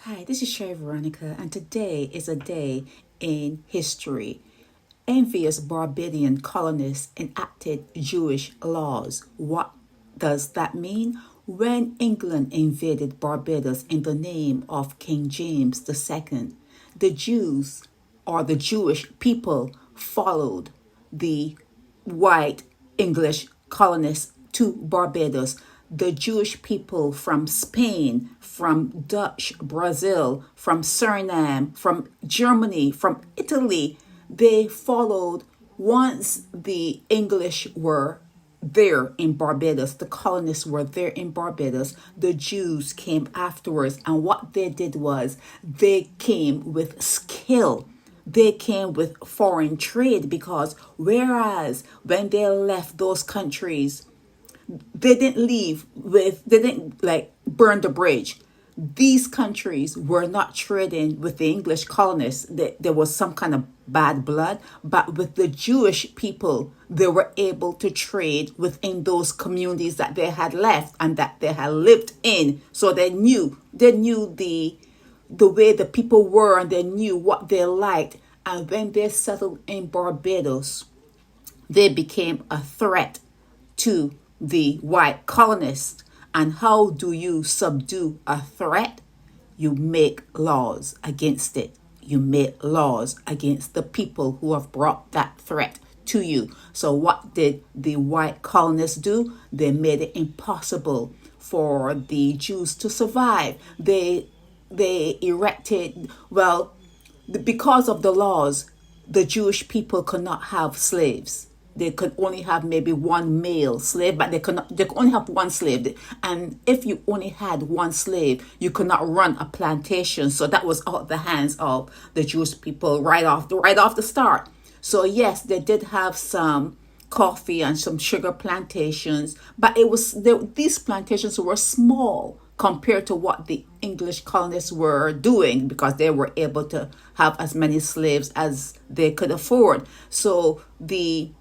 Hi, this is Sherry Veronica, and today is a day in history. Envious Barbadian colonists enacted Jewish laws. What does that mean? When England invaded Barbados in the name of King James II, the Jews or the Jewish people followed the white English colonists to Barbados. The Jewish people from Spain, from Dutch, Brazil, from Suriname, from Germany, from Italy, they followed once the English were there in Barbados, the colonists were there in Barbados, the Jews came afterwards. And what they did was they came with skill. They came with foreign trade because whereas when they left those countries, they didn't like burn the bridge. These countries were not trading with the English colonists. There was some kind of bad blood, but with the Jewish people, they were able to trade within those communities that they had left and that they had lived in. So they knew the way the people were, and they knew what they liked. And when they settled in Barbados, they became a threat to the white colonists. And how do you subdue a threat? You make laws against it. You make laws against the people who have brought that threat to you. So what did the white colonists do? They made it impossible for the Jews to survive. They erected, because of the laws, the Jewish people could not have slaves. They could only have maybe one male slave, but they could only have one slave. And if you only had one slave, you could not run a plantation. So that was out the hands of the Jewish people right off the start. So yes, they did have some coffee and some sugar plantations, but these plantations were small compared to what the English colonists were doing, because they were able to have as many slaves as they could afford. So the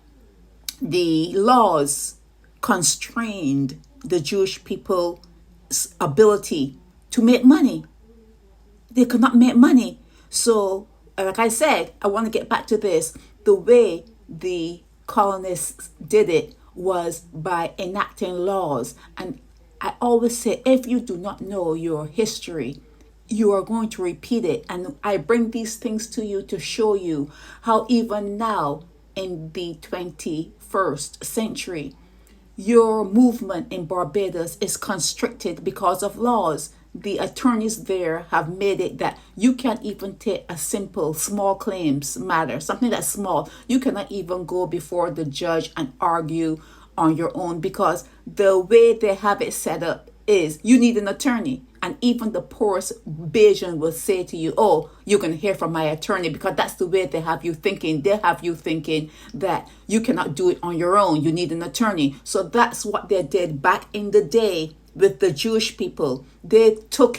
laws constrained the Jewish people's ability to make money. They could not make money. So, like I said, I want to get back to this. The way the colonists did it was by enacting laws. And I always say, if you do not know your history, you are going to repeat it. And I bring these things to you to show you how even now in the 21st century, your movement in Barbados is constricted because of laws. The attorneys there have made it that you can't even take a simple small claims matter, something that's small. You cannot even go before the judge and argue on your own, because the way they have it set up is you need an attorney. And even the poorest Bayesian will say to you, oh, you can hear from my attorney, because that's the way they have you thinking. They have you thinking that you cannot do it on your own. You need an attorney. So that's what they did back in the day with the Jewish people. They took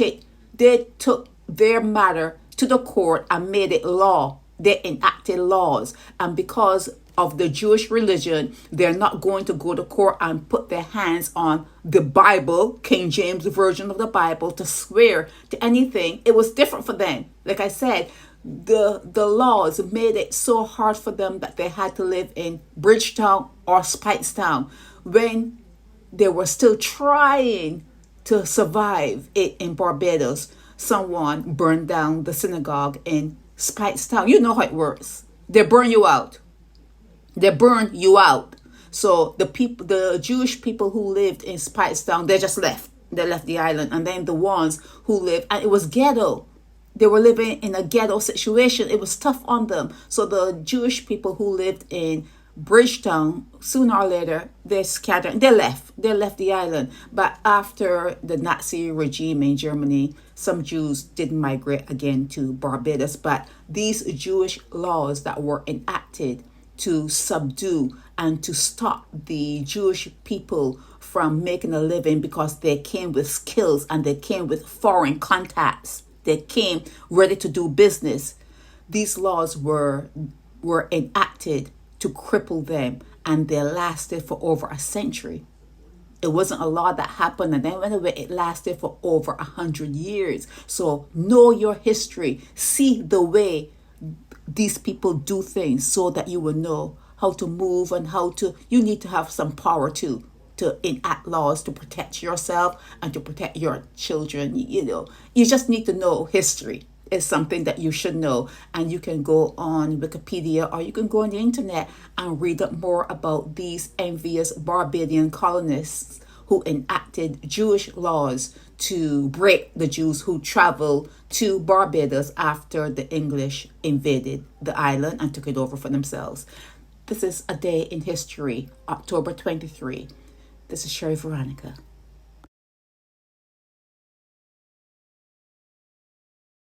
their matter to the court and made it law. They enacted laws. And because of the Jewish religion, they're not going to go to court and put their hands on the Bible, King James version of the Bible, to swear to anything. It was different for them. Like I said, the laws made it so hard for them that they had to live in Bridgetown or Speightstown when they were still trying to survive it in Barbados. Someone burned down the synagogue in Speightstown. You know how it works. They burn you out. They burn you out. So the Jewish people who lived in Speightstown, they just left. They left the island. And then the ones who lived, and it was ghetto. They were living in a ghetto situation. It was tough on them. So the Jewish people who lived in Bridgetown, sooner or later, they scattered. They left the island. But after the Nazi regime in Germany, some Jews did migrate again to Barbados. But these Jewish laws that were enacted to subdue and to stop the Jewish people from making a living, because they came with skills and they came with foreign contacts. They came ready to do business. These laws were enacted to cripple them, and they lasted for over a century. It wasn't a law that happened and then went away. It lasted for over 100 years. So know your history. See the way these people do things so that you will know how to move and how to, you need to have some power to enact laws to protect yourself and to protect your children. You just need to know history. Is something that you should know, and you can go on Wikipedia or you can go on the internet and read up more about these envious Barbadian colonists who enacted Jewish laws to break the Jews who traveled to Barbados after the English invaded the island and took it over for themselves. This is A Day in History, October 23. This is Sherry Veronica.